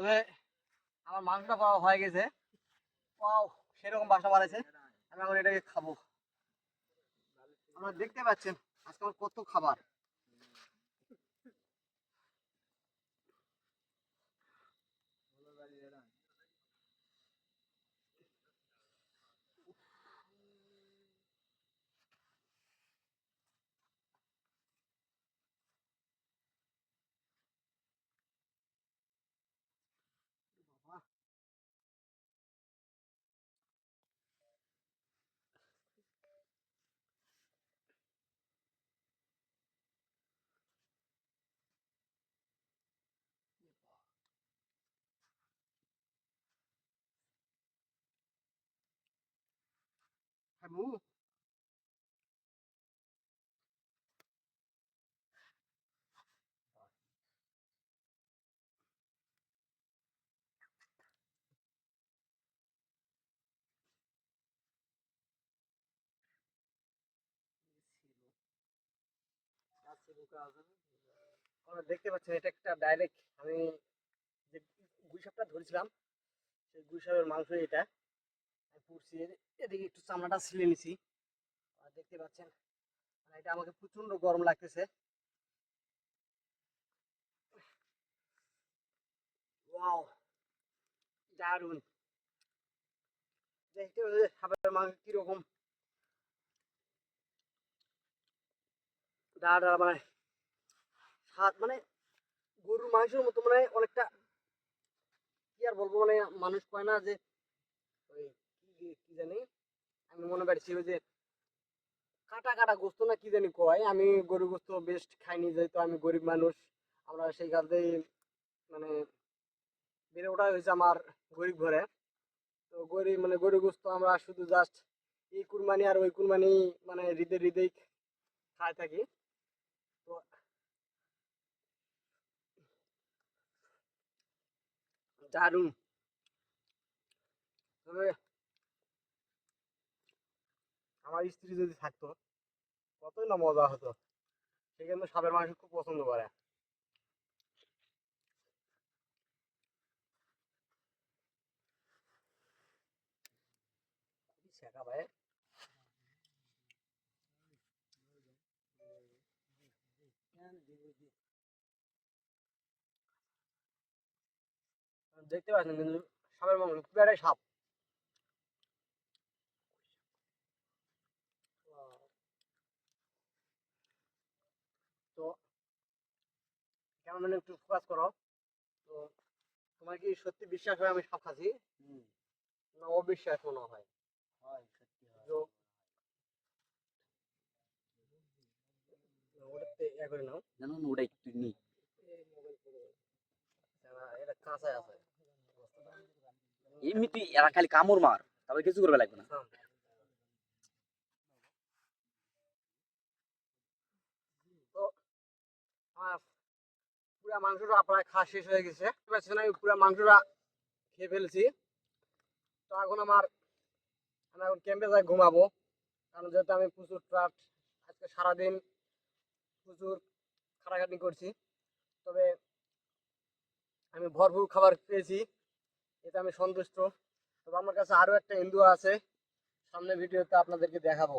তবে আমার মাংসটা পাওয়া হয়ে গেছে। পাও সেরকম বাসা বাড়াইছে, আমি এখন এটাকে খাবো। আপনারা দেখতে পাচ্ছেন আজকে আমার কত খাবার। খাবো। আপনারা দেখতে পাচ্ছেন এটা একটা ডাইরেক্ট আমি যে গুই সাপটা ধরেছিলাম সেই গুই সাপের মাংস এটা পুড়ছি। এদিকে একটু চামড়াটা ছিলে নিছি। আর দেখতে পাচ্ছেন মানে এটা আমাকে প্রচন্ড গরম লাগতেছে। ওয়াও, দারুন। দেখতে পাচ্ছেন সাপের মাংস কিরকম দাঁড়া, মানে স্বাদ মানে গরুর মাংসের মতো, মানে অনেকটা কি আর বলবো, মানে মানুষ কয় না যে ওই কি জানি, আমি মনে পাচ্ছি ওই যে কাটা কাটা গোস্ত না কি জানি কয়। আমি গরু গোস্ত বেশ খাইনি, যেহেতু আমি গরিব মানুষ। আমরা সেই কালতেই মানে বেড়ে ওঠা হয়েছে আমার গরিব ঘরে। তো গরিব মানে গরু গোস্ত আমরা শুধু জাস্ট এই কুরবানি আর ওই কুরবানি মানে হৃদে হৃদেই খাই থাকি। তো দারুণ। তবে আমার স্ত্রী যদি থাকতো কতই না মজা হতো। সে কিন্তু সাপের মাংস খুব পছন্দ করে। শেখা ভাই, দেখতে পাচ্ছেন কিন্তু সাপের মাংস পুরাটাই সাপ। তো কেমন মানে একটু ফোকাস করো। তো তোমার কি সত্যি বিশ্বাস হয় আমি সাপ খাচ্ছি, না অবিশ্বাস মনে হয়? তো ওটাতে ইয়া করে নাও। জানুন ওটা একটু নি এটা কাঁচায় আছে। এমনিতে এরা খালি কামড় মার, তারপরে কিছু করবে লাগবে না। তো আমার পুরা মাংসটা প্রায় খাওয়া শেষ হয়ে গেছে। পাচ্ছেন আমি পুরা মাংসটা খেয়ে ফেলেছি। তো এখন আমি এখন ক্যাম্পে যাই ঘুমাবো। কারণ যেহেতু আমি প্রচুর ট্রাট আজকে সারাদিন প্রচুর খাটাখাটনি করছি। তবে আমি ভরপুর খাবার পেয়েছি, এতে আমি সন্তুষ্ট। তবে আমার কাছে আরো একটা এন্দুয়া আছে, সামনে ভিডিওতে আপনাদেরকে দেখাবো।